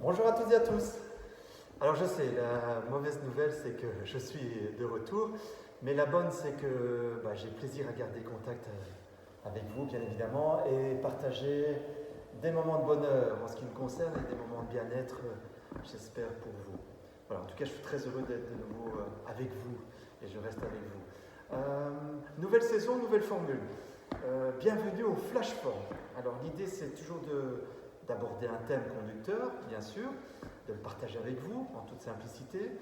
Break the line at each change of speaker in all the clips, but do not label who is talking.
Bonjour à toutes et à tous. Alors je sais, la mauvaise nouvelle c'est que je suis de retour, mais la bonne c'est que j'ai plaisir à garder contact avec vous bien évidemment et partager des moments de bonheur en ce qui me concerne et des moments de bien-être, j'espère pour vous. Voilà, en tout cas je suis très heureux d'être de nouveau avec vous et je reste avec vous. Nouvelle saison, nouvelle formule. Bienvenue au Flash Form. Alors l'idée c'est toujours d'aborder un thème conducteur, bien sûr, de le partager avec vous en toute simplicité,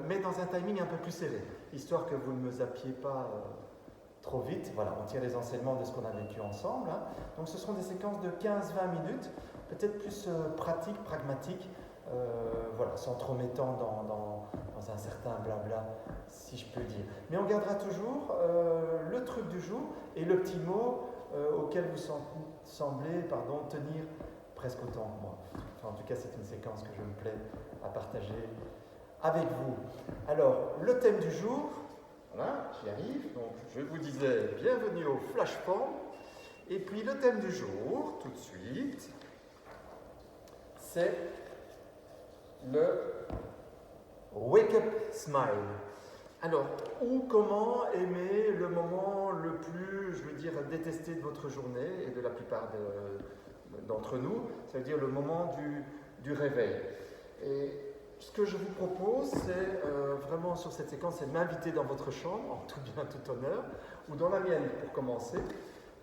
mais dans un timing un peu plus serré, histoire que vous ne me zappiez pas trop vite. Voilà, on tire les enseignements de ce qu'on a vécu ensemble. Hein. Donc ce seront des séquences de 15-20 minutes, peut-être plus pratiques, pragmatiques, voilà, sans trop m'étendre dans un certain blabla, si je peux dire. Mais on gardera toujours le truc du jour et le petit mot auquel vous semblez tenir presque autant que moi. Enfin, en tout cas, c'est une séquence que je me plais à partager avec vous. Alors, le thème du jour, voilà, j'y arrive. Donc, je vous disais, bienvenue au Flash Form. Et puis, le thème du jour, tout de suite, c'est le Wake Up Smile. Alors, comment aimer le moment le plus, je veux dire, détesté de votre journée et de la plupart d'entre nous, ça veut dire le moment du réveil. Et ce que je vous propose, c'est vraiment sur cette séquence, c'est de m'inviter dans votre chambre, en tout bien, tout honneur, ou dans la mienne pour commencer,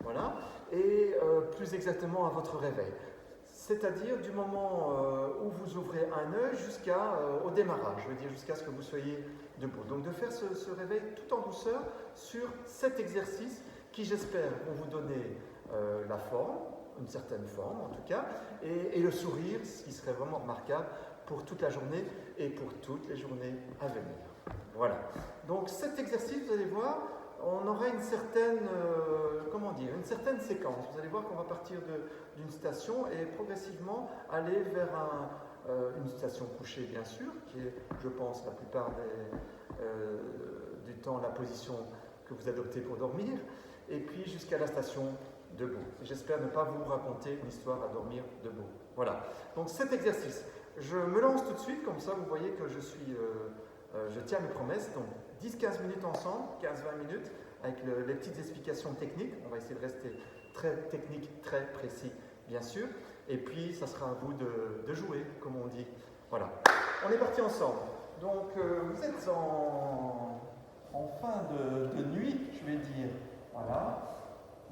voilà, et plus exactement à votre réveil. C'est-à-dire du moment où vous ouvrez un œil jusqu'au démarrage, je veux dire jusqu'à ce que vous soyez debout. Donc de faire ce réveil tout en douceur sur cet exercice qui, j'espère, vont vous donner la forme, une certaine forme en tout cas, et le sourire, ce qui serait vraiment remarquable pour toute la journée et pour toutes les journées à venir. Voilà. Donc cet exercice, vous allez voir, on aura une certaine, une certaine séquence. Vous allez voir qu'on va partir d'une station et progressivement aller vers une station couchée, bien sûr, qui est, je pense, la plupart du temps la position que vous adoptez pour dormir, et puis jusqu'à la station debout. J'espère ne pas vous raconter une histoire à dormir debout. Voilà. Donc cet exercice, je me lance tout de suite, comme ça vous voyez que je tiens mes promesses. Donc 10-15 minutes ensemble, 15-20 minutes, avec les petites explications techniques. On va essayer de rester très technique, très précis, bien sûr. Et puis, ça sera à vous de jouer, comme on dit. Voilà. On est parti ensemble. Donc, vous êtes en fin de nuit, je vais dire. Voilà.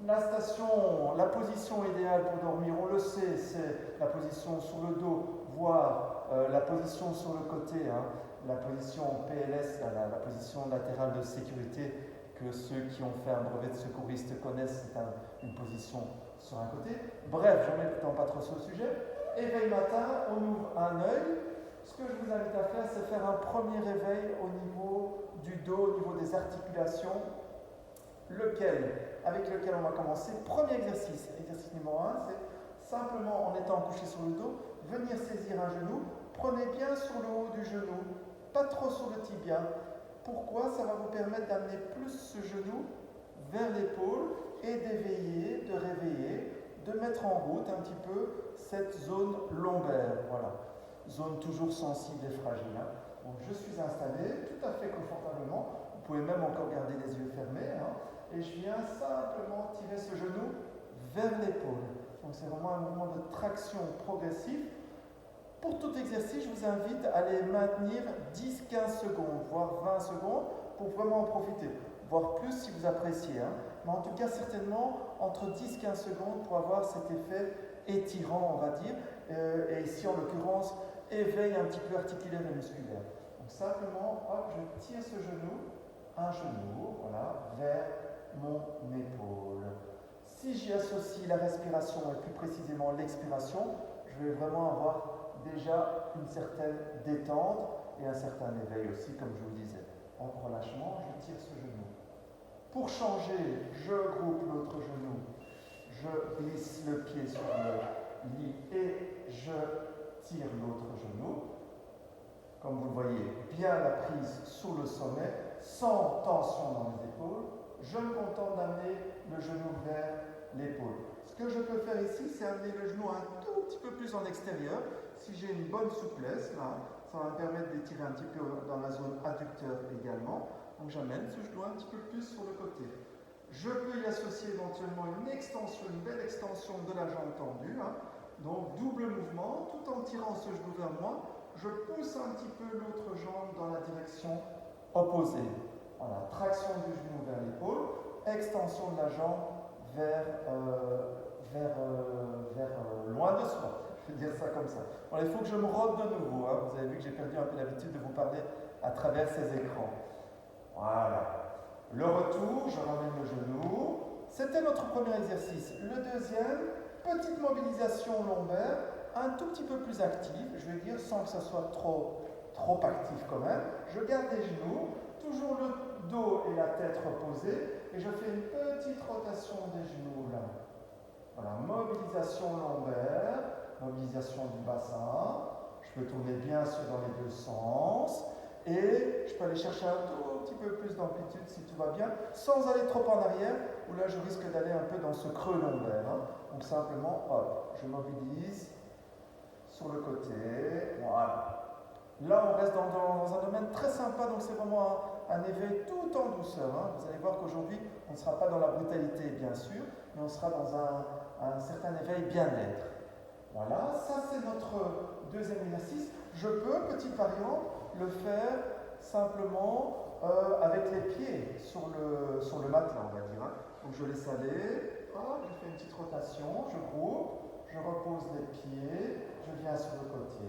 La position idéale pour dormir, on le sait, c'est la position sur le dos, voire la position sur le côté, hein, la position PLS, la position latérale de sécurité que ceux qui ont fait un brevet de secouriste connaissent, c'est une position sur un côté. Bref, je ne m'étends pas trop sur le sujet. Éveil matin, on ouvre un œil. Ce que je vous invite à faire, c'est faire un premier réveil au niveau du dos, au niveau des articulations, avec lequel on va commencer. Premier exercice, exercice numéro 1, c'est simplement en étant couché sur le dos, venir saisir un genou, prenez bien sur le haut du genou, pas trop sur le tibia. Pourquoi? Ça va vous permettre d'amener plus ce genou vers l'épaule et d'éveiller, de réveiller, de mettre en route un petit peu cette zone lombaire. Voilà, zone toujours sensible et fragile. Hein. Donc je suis installé tout à fait confortablement. Vous pouvez même encore garder les yeux fermés. Hein. Et je viens simplement tirer ce genou vers l'épaule. Donc c'est vraiment un mouvement de traction progressif. Pour tout exercice, je vous invite à les maintenir 10-15 secondes, voire 20 secondes, pour vraiment en profiter. Voire plus si vous appréciez. Hein. Mais en tout cas, certainement, entre 10-15 secondes pour avoir cet effet étirant, on va dire. Et ici, en l'occurrence, éveil un petit peu articulaire et musculaire. Donc simplement, hop, je tire ce genou, un genou, voilà, vers mon épaule. Si j'y associe la respiration et plus précisément l'expiration, je vais vraiment avoir déjà une certaine détente et un certain éveil aussi, comme je vous disais. En relâchement, je tire ce genou. Pour changer, je groupe l'autre genou, je glisse le pied sur le lit et je tire l'autre genou. Comme vous le voyez, bien la prise sous le sommet, sans tension dans les épaules. Je me contente d'amener le genou vers l'épaule. Ce Ce que je peux faire ici, c'est amener le genou un tout petit peu plus en extérieur. Si j'ai une bonne souplesse, là, ça va me permettre d'étirer un petit peu dans la zone adducteur également. Donc j'amène ce genou un petit peu plus sur le côté. Je peux y associer éventuellement une extension, une belle extension de la jambe tendue. Donc double mouvement, tout en tirant ce genou vers moi, je pousse un petit peu l'autre jambe dans la direction opposée. Voilà, traction du genou vers l'épaule, extension de la jambe vers loin de soi. Je vais dire ça comme ça. Voilà, il faut que je me rôde de nouveau. Vous avez vu que j'ai perdu un peu l'habitude de vous parler à travers ces écrans. Voilà. Le retour, je ramène le genou. C'était notre premier exercice. Le deuxième, petite mobilisation lombaire, un tout petit peu plus active, je vais dire sans que ça soit trop actif quand même. Je garde les genoux, toujours le dos et la tête reposés, et je fais une petite rotation des genoux là. Voilà, mobilisation lombaire, mobilisation du bassin. Je peux tourner bien sûr dans les deux sens. Et je peux aller chercher un tout petit peu plus d'amplitude si tout va bien, sans aller trop en arrière, où là je risque d'aller un peu dans ce creux lombaire. Donc simplement, hop, je mobilise sur le côté. Voilà. Là, on reste dans un domaine très sympa, donc c'est vraiment un éveil tout en douceur. Vous allez voir qu'aujourd'hui, on ne sera pas dans la brutalité, bien sûr, mais on sera dans un certain éveil bien-être. Voilà, ça c'est notre deuxième exercice. Je peux, petite variante, le faire simplement avec les pieds sur le matelas, on va dire. Donc je laisse aller, hop, je fais une petite rotation, je groupe, je repose les pieds, je viens sur le côté.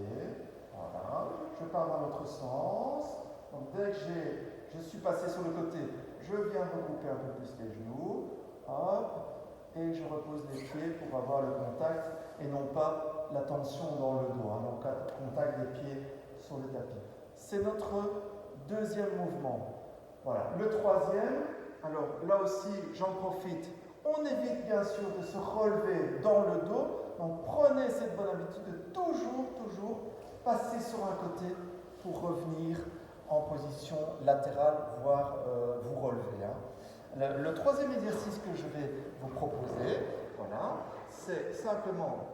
Voilà, je pars dans l'autre sens. Donc dès que je suis passé sur le côté, je viens regrouper un peu plus les genoux. Hop, et je repose les pieds pour avoir le contact et non pas la tension dans le dos. Donc contact des pieds sur le tapis. C'est notre deuxième mouvement. Voilà. Le troisième, alors là aussi j'en profite. On évite bien sûr de se relever dans le dos. Donc prenez cette bonne habitude de toujours passer sur un côté pour revenir en position latérale, voire vous relever. Le troisième exercice que je vais vous proposer, voilà, c'est simplement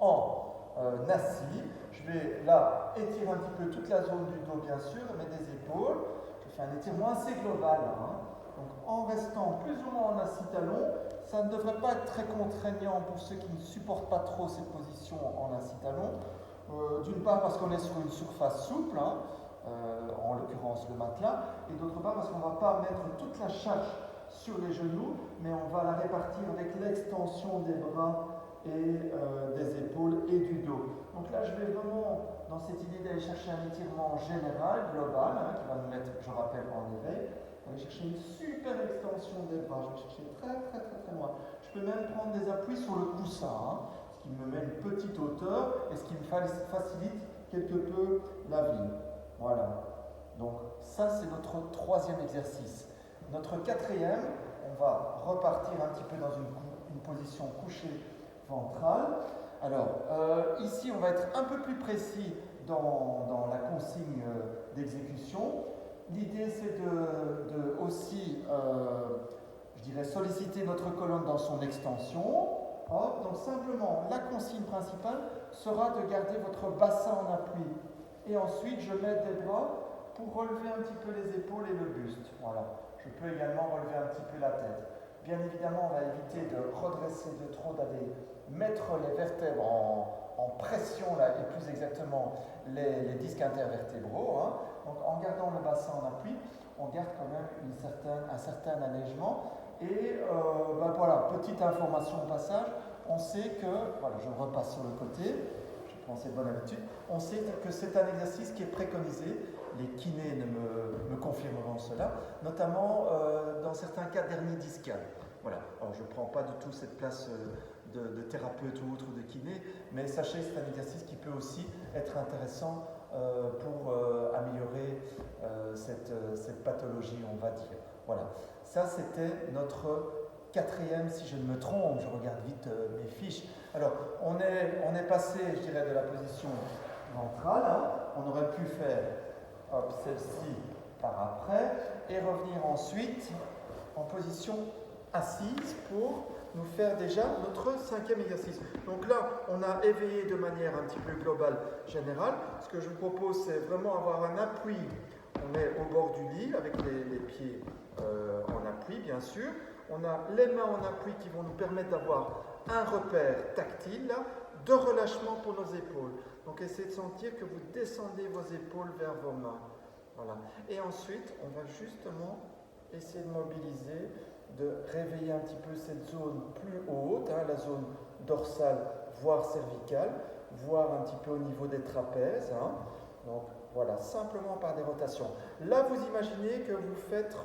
en assis. Je vais là étirer un petit peu toute la zone du dos, bien sûr, mais des épaules. Je fais un étirement assez global. Donc en restant plus ou moins en assis talon, ça ne devrait pas être très contraignant pour ceux qui ne supportent pas trop cette position en assis talon. D'une part parce qu'on est sur une surface souple, en l'occurrence le matelas, et d'autre part parce qu'on ne va pas mettre toute la charge sur les genoux, mais on va la répartir avec l'extension des bras et des épaules et du dos. Donc là, je vais vraiment, dans cette idée d'aller chercher un étirement général, global, qui va nous mettre, je rappelle, en éveil, aller chercher une super extension des bras. Je vais chercher très loin. Je peux même prendre des appuis sur le coussin, ce qui me met une petite hauteur et ce qui me facilite quelque peu la vie. Voilà. Donc ça, c'est notre troisième exercice. Notre quatrième, on va repartir un petit peu dans une position couchée ventrale. Alors, ici, on va être un peu plus précis dans la consigne d'exécution. L'idée, c'est de aussi, je dirais, solliciter notre colonne dans son extension. Hop, donc simplement, la consigne principale sera de garder votre bassin en appui. Et ensuite, je mets des bras pour relever un petit peu les épaules et le buste. Voilà. Je peux également relever un petit peu la tête. Bien évidemment, on va éviter de redresser de trop, d'aller mettre les vertèbres en pression, là, et plus exactement les disques intervertébraux. Donc en gardant le bassin en appui, on garde quand même un certain allègement. Et voilà, petite information au passage, on sait que, voilà, je repasse sur le côté, je prends cette bonne habitude, on sait que c'est un exercice qui est préconisé, les kinés me confirmeront cela, notamment dans certains cas d'hernie discale. Voilà, alors je ne prends pas du tout cette place de thérapeute ou autre de kiné, mais sachez que c'est un exercice qui peut aussi être intéressant pour améliorer cette pathologie, on va dire. Voilà, ça c'était notre quatrième, si je ne me trompe, je regarde vite mes fiches. Alors, on est passé, je dirais, de la position ventrale, on aurait pu faire celle-ci par après, et revenir ensuite en position assise pour nous faire déjà notre 5e exercice. Donc là, on a éveillé de manière un petit peu globale, générale. Ce que je vous propose, c'est vraiment avoir un appui. On est au bord du lit avec les pieds en appui, bien sûr. On a les mains en appui qui vont nous permettre d'avoir un repère tactile là, de relâchement pour nos épaules. Donc essayez de sentir que vous descendez vos épaules vers vos mains. Voilà. Et ensuite, on va justement essayer de mobiliser, de réveiller un petit peu cette zone plus haute, hein, la zone dorsale, voire cervicale, voire un petit peu au niveau des trapèzes. Hein. Donc voilà, simplement par des rotations. Là, vous imaginez que vous faites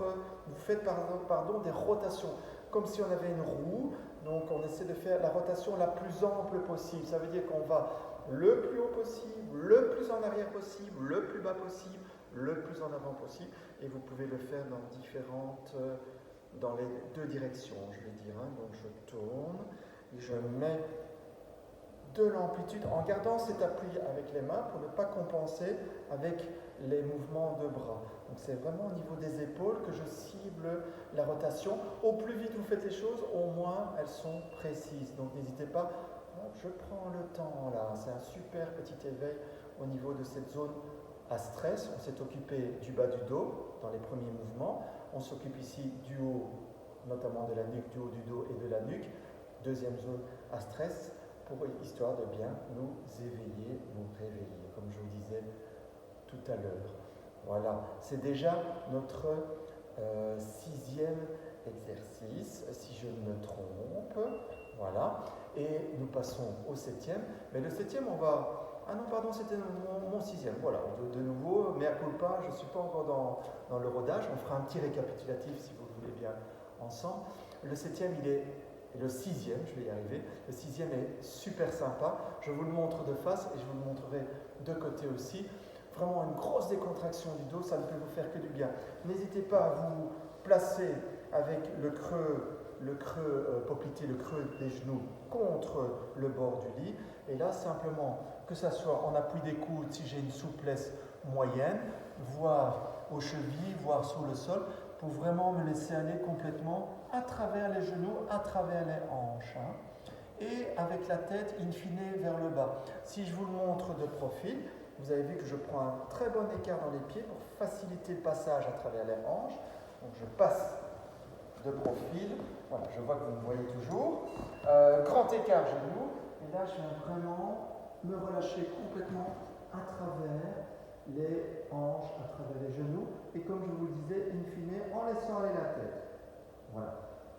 des rotations, comme si on avait une roue. Donc on essaie de faire la rotation la plus ample possible. Ça veut dire qu'on va le plus haut possible, le plus en arrière possible, le plus bas possible, le plus en avant possible. Et vous pouvez le faire dans les deux directions, je vais dire. Hein. Donc je tourne et je mets de l'amplitude en gardant cet appui avec les mains pour ne pas compenser avec les mouvements de bras. Donc c'est vraiment au niveau des épaules que je cible la rotation. Au plus vite vous faites les choses, au moins elles sont précises. Donc n'hésitez pas, je prends le temps là, c'est un super petit éveil au niveau de cette zone à stress. On s'est occupé du bas du dos dans les premiers mouvements. On s'occupe ici du haut, notamment de la nuque, du haut du dos et de la nuque. Deuxième zone à stress, histoire de bien nous éveiller, nous réveiller, comme je vous disais tout à l'heure. Voilà, c'est déjà notre 6e exercice, si je ne me trompe. Voilà, et nous passons au 7e. Mais le 7e, on va... Ah non, pardon, c'était mon 6e. Voilà, de nouveau, mea culpa, je ne suis pas encore dans le rodage. On fera un petit récapitulatif, si vous le voulez bien, ensemble. Le 7e, il est... Le 6e, je vais y arriver. Le 6e est super sympa. Je vous le montre de face et je vous le montrerai de côté aussi. Vraiment une grosse décontraction du dos, ça ne peut vous faire que du bien. N'hésitez pas à vous placer avec le creux poplité, le creux des genoux contre le bord du lit. Et là, simplement, que ce soit en appui des coudes, si j'ai une souplesse moyenne, voire aux chevilles, voire sous le sol, pour vraiment me laisser aller complètement à travers les genoux, à travers les hanches. Hein, et avec la tête, in fine, vers le bas. Si je vous le montre de profil, vous avez vu que je prends un très bon écart dans les pieds pour faciliter le passage à travers les hanches. Donc je passe de profil. Voilà, je vois que vous me voyez toujours. Grand écart genoux. Et là, je viens vraiment me relâcher complètement à travers les hanches, à travers les genoux. Et comme je vous le disais, in fine, en laissant aller la tête. Voilà.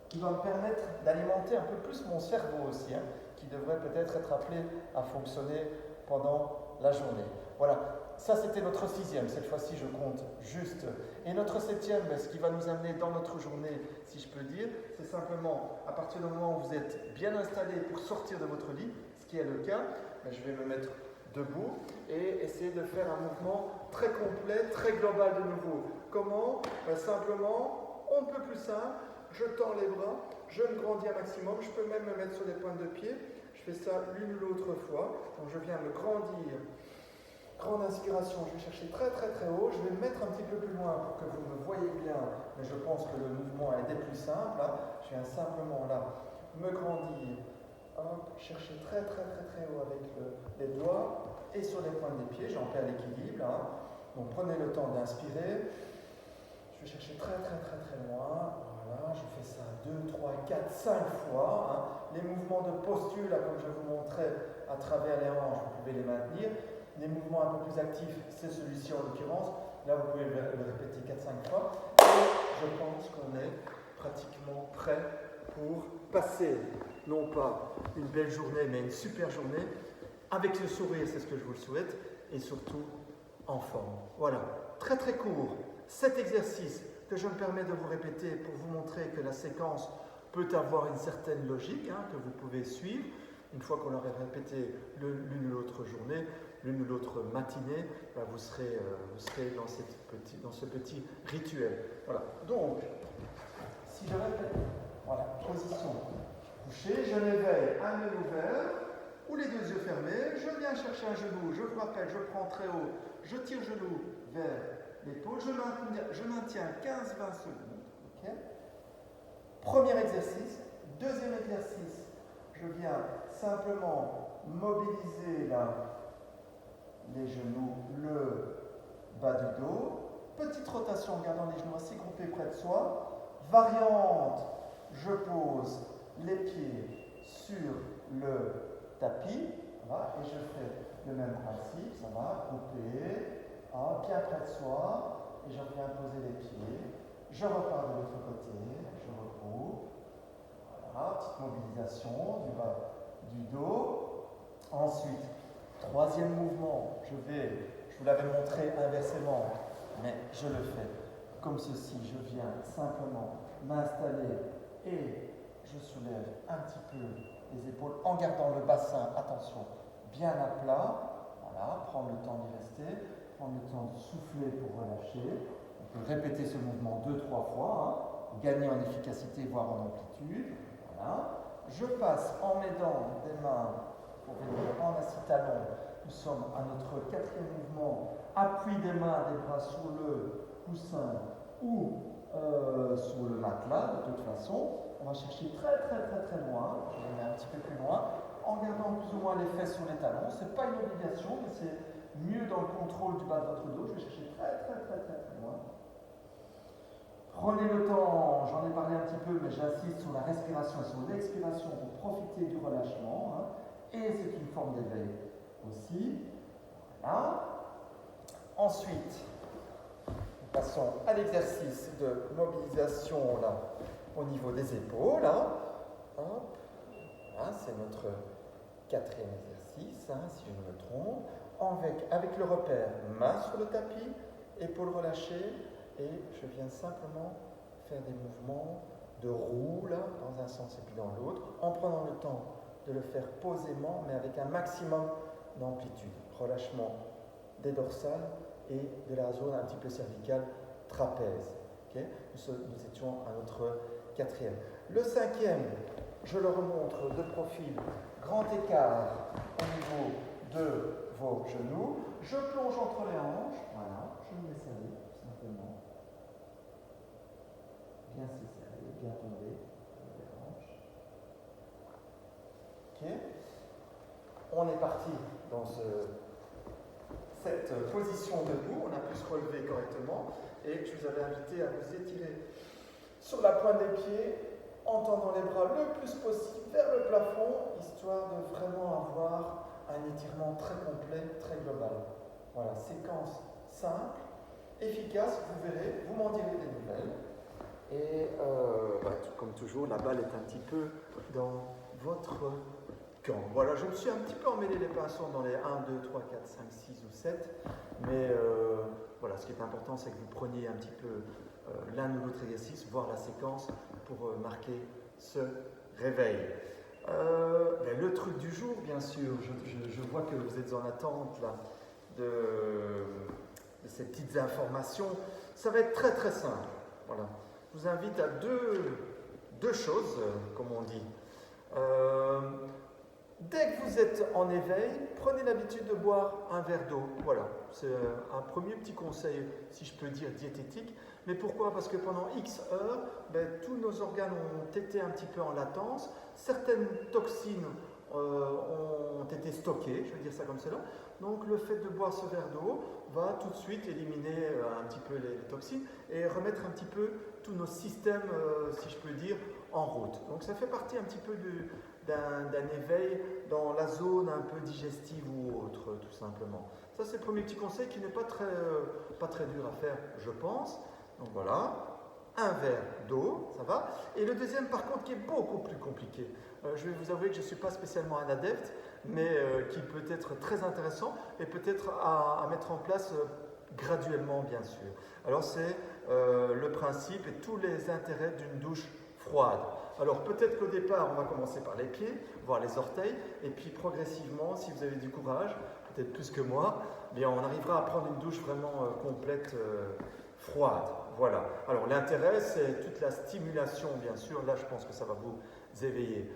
Qui va me permettre d'alimenter un peu plus mon cerveau aussi, hein, qui devrait peut-être être appelé à fonctionner pendant la journée. Voilà, ça c'était notre 6e, cette fois-ci je compte juste. Et notre 7e, ce qui va nous amener dans notre journée, si je peux dire, c'est simplement à partir du moment où vous êtes bien installé pour sortir de votre lit, ce qui est le cas, je vais me mettre debout et essayer de faire un mouvement très complet, très global de nouveau. Comment ? Simplement, on ne peut plus simple, je tends les bras, je me grandis un maximum, je peux même me mettre sur les pointes de pied, je fais ça l'une ou l'autre fois, donc je viens me grandir, grande inspiration, je vais chercher très très très haut, je vais me mettre un petit peu plus loin pour que vous me voyez bien, mais je pense que le mouvement est des plus simples, hein. Je viens simplement là, me grandir, hop, chercher très très très très haut avec les doigts et sur les pointes des pieds, j'en perds l'équilibre, hein. Donc prenez le temps d'inspirer, je vais chercher très très très très loin. Voilà, je fais ça 2, 3, 4, 5 fois. Hein. Les mouvements de posture, là, comme je vous montrais à travers les hanches, vous pouvez les maintenir. Les mouvements un peu plus actifs, c'est celui-ci en l'occurrence. Là, vous pouvez le répéter 4-5 fois. Et je pense qu'on est pratiquement prêt pour passer, non pas une belle journée, mais une super journée, avec le sourire, c'est ce que je vous le souhaite, et surtout en forme. Voilà, très très court. Cet exercice que je me permets de vous répéter pour vous montrer que la séquence peut avoir une certaine logique, hein, que vous pouvez suivre. Une fois qu'on l'aurait répété l'une ou l'autre journée, l'une ou l'autre matinée, vous serez dans ce petit rituel. Voilà. Donc, si je répète, voilà, position couchée, je m'éveille un œil ouvert ou les deux yeux fermés, je viens chercher un genou, je vous rappelle, je prends très haut, je tire le genou vers l'épaule, je maintiens 15-20 secondes. Okay. Premier exercice. Deuxième exercice, je viens simplement mobiliser là, les genoux, le bas du dos. Petite rotation en gardant les genoux assez groupés près de soi. Variante, je pose les pieds sur le tapis. Voilà, et je fais le même principe, ça va, groupé, bien près de soi, et je reviens poser les pieds. Je repars de l'autre côté, je regroupe. Voilà, petite mobilisation du bas du dos. Ensuite, troisième mouvement, je vous l'avais montré inversement, mais je le fais comme ceci. Je viens simplement m'installer et je soulève un petit peu les épaules en gardant le bassin, attention, bien à plat. Voilà, prendre le temps d'y rester, prendre le temps de souffler pour relâcher. On peut répéter ce mouvement 2-3 fois, gagner en efficacité, voire en amplitude. Voilà. Je passe en m'aidant des mains pour venir en assis talon. Nous sommes à notre quatrième mouvement. Appui des mains, des bras sur le coussin ou sur le matelas. De toute façon, on va chercher très loin. Je vais aller un petit peu plus loin en gardant plus ou moins les fesses sur les talons. Ce n'est pas une obligation, mais c'est mieux dans le contrôle du bas de votre dos. Je vais chercher très loin. Prenez le temps, j'en ai parlé un petit peu, mais j'insiste sur la respiration et sur l'expiration pour profiter du relâchement. Et c'est une forme d'éveil aussi. Voilà. Ensuite, nous passons à l'exercice de mobilisation là, au niveau des épaules. Hop. Voilà, c'est notre quatrième exercice, si je ne me trompe. Avec le repère, main sur le tapis, épaules relâchées, et je viens simplement faire des mouvements de roue là, dans un sens et puis dans l'autre, en prenant le temps de le faire posément, mais avec un maximum d'amplitude. Relâchement des dorsales et de la zone un petit peu cervicale, trapèze. Okay, nous étions à notre quatrième. Le cinquième, je le remontre de profil, grand écart au niveau de vos genoux. Je plonge entre les hanches, voilà, je me laisse aller, tout simplement. Bien se serrer, bien tomber sur les hanches. Ok. On est parti dans cette position debout, on a pu se relever correctement et je vous avais invité à vous étirer sur la pointe des pieds en tendant les bras le plus possible vers le plafond, histoire de vraiment avoir un étirement très complet, très global. Voilà, séquence simple, efficace, vous verrez, vous m'en direz des nouvelles. Et comme toujours, la balle est un petit peu dans votre camp. Voilà, je me suis un petit peu emmêlé les pinceaux dans les 1, 2, 3, 4, 5, 6 ou 7. Mais voilà, ce qui est important, c'est que vous preniez un petit peu l'un ou l'autre exercice, voire la séquence, pour marquer ce réveil. Le truc du jour, bien sûr, je vois que vous êtes en attente là, de ces petites informations. Ça va être très simple. Voilà. Je vous invite à deux choses, comme on dit. Dès que vous êtes en éveil, prenez l'habitude de boire un verre d'eau. Voilà, c'est un premier petit conseil, si je peux dire, diététique. Mais pourquoi ? Parce que pendant X heures, tous nos organes ont été un petit peu en latence. Certaines toxines ont été stockées, je vais dire ça comme cela. Donc le fait de boire ce verre d'eau va tout de suite éliminer un petit peu les toxines et remettre un petit peu tous nos systèmes, si je peux dire, en route. Donc ça fait partie un petit peu d'un éveil dans la zone un peu digestive ou autre, tout simplement. Ça, c'est le premier petit conseil qui n'est pas très dur à faire, je pense. Donc voilà, un verre d'eau, ça va. Et le deuxième, par contre, qui est beaucoup plus compliqué. Je vais vous avouer que je ne suis pas spécialement un adepte, mais qui peut être très intéressant et peut-être à mettre en place graduellement, bien sûr. Alors, c'est le principe et tous les intérêts d'une douche froide. Alors peut-être qu'au départ, on va commencer par les pieds, voire les orteils, et puis progressivement, si vous avez du courage, peut-être plus que moi, bien on arrivera à prendre une douche vraiment complète, froide. Voilà. Alors l'intérêt, c'est toute la stimulation, bien sûr. Là, je pense que ça va vous éveiller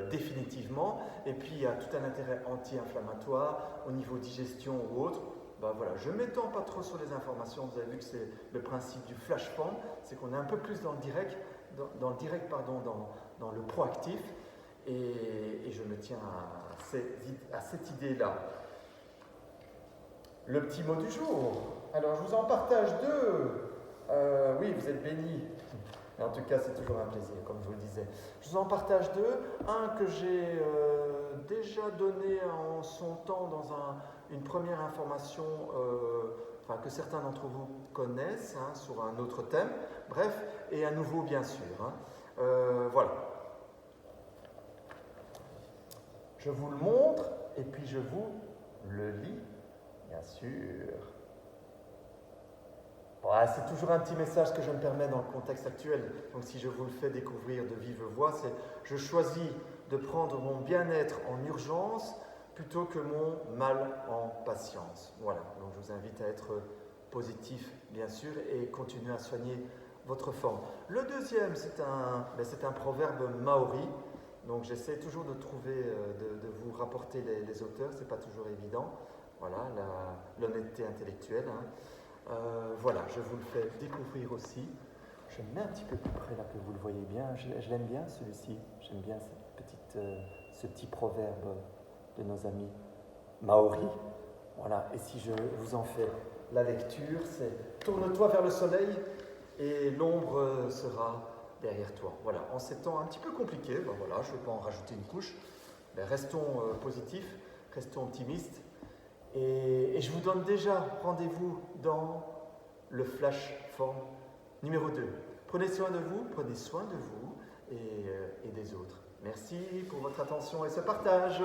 définitivement. Et puis, il y a tout un intérêt anti-inflammatoire au niveau digestion ou autre. Voilà. Je ne m'étends pas trop sur les informations. Vous avez vu que c'est le principe du flash form, c'est qu'on est un peu plus dans le direct,
dans le proactif, et je me tiens à cette idée-là. Le petit mot du jour. Alors, je vous en partage deux. Oui, vous êtes bénis. En tout cas, c'est toujours un plaisir, comme je vous le disais. Je vous en partage deux. Un que j'ai déjà donné en son temps dans une première information, que certains d'entre vous connaissent, sur un autre thème. Bref, et à nouveau, bien sûr. Voilà. Je vous le montre et puis je vous le lis, bien sûr. Voilà, c'est toujours un petit message que je me permets dans le contexte actuel. Donc si je vous le fais découvrir de vive voix, c'est je choisis de prendre mon bien-être en urgence plutôt que mon mal en patience. Voilà, donc je vous invite à être positif, bien sûr, et continuer à soigner votre forme. Le deuxième, c'est un proverbe maori. Donc j'essaie toujours de trouver, de vous rapporter les auteurs, c'est pas toujours évident. Voilà, l'honnêteté intellectuelle. Voilà, je vous le fais découvrir aussi. Je me mets un petit peu plus près là que vous le voyez bien. Je l'aime bien celui-ci. J'aime bien ce petit proverbe de nos amis maoris. Voilà, et si je vous en fais la lecture, c'est « Tourne-toi vers le soleil et l'ombre sera derrière toi ». Voilà, en ces temps un petit peu compliqués, voilà, je ne vais pas en rajouter une couche. Restons positifs, restons optimistes. Et je vous donne déjà rendez-vous dans le Flash Form numéro 2. Prenez soin de vous et des autres. Merci pour votre attention et ce partage.